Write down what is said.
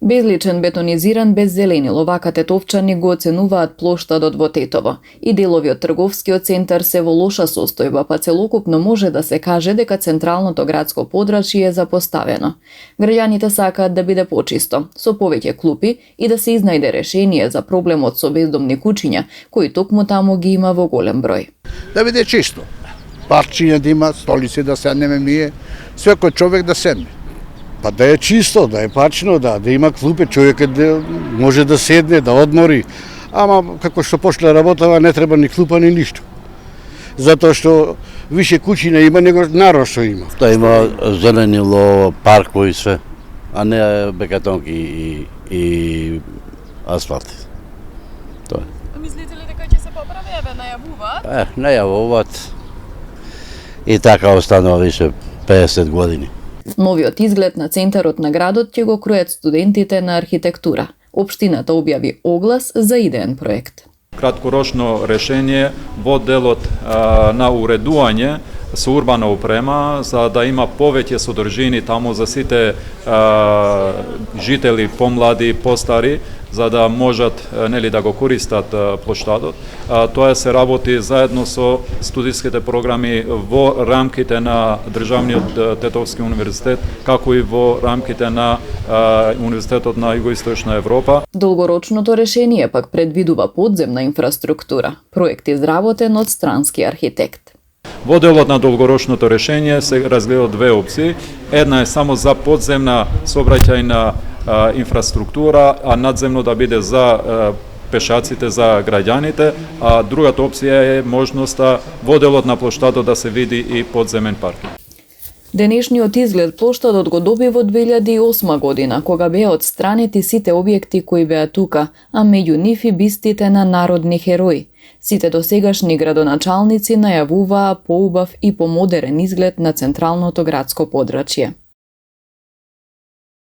Безличен бетонизиран без зеленило, вака тетовчани го оценуваат плоштадот во Тетово и делови од трговскиот центар се во лоша состојба, па целокупно може да се каже дека централното градско подрачје е запоставено. Граѓаните сакаат да биде почисто, со повеќе клупи и да се изнајде решение за проблемот со бездомни куќиња, кои токму таму ги има во голем број. Да биде чисто. Парчиња да има, столици да седнеме ние, секој човек да седне. Па да е чисто, да е пачно, да има клупе, човекот да може да седне, да одмори. Ама како што почна работава, не треба ни клупа ни ништо. Затоа што више куќина има него народ што има. Да има зеленило, паркови све, а не бекатонки и асфалти. Тоа е. Мислите ли дека ќе се поправи, најавуваат? Најавуваат. И така останува више 50 години. Новиот изглед на центарот на градот ќе го кројат студентите на архитектура. Општината објави оглас за идеен проект. Краткорочно решение во делот на уредување со урбана опрема, за да има повеќе содржини таму за сите жители, помлади, постари, за да можат да го користат плоштадот. Тоа се работи заедно со студиските програми во рамките на Државниот Тетовски универзитет, како и во рамките на Универзитетот на Југоисточна Европа. Долгорочното решение пак предвидува подземна инфраструктура, проект изработен од странски архитект. Во делот на долгорочното решение се разгледаат две опции. Една е само за подземна сообраќајна инфраструктура, а надземно да биде за пешаците, за граѓаните, а другата опција е можноста во делот на плоштадот да се види и подземен паркинг. Денешниот изглед плоштадот го доби во 2008 година, кога беа отстранети сите објекти кои беа тука, а меѓу нив и бистите на народни херои. Сите досегашни градоначалници најавуваа поубав и помодерен изглед на централното градско подрачје.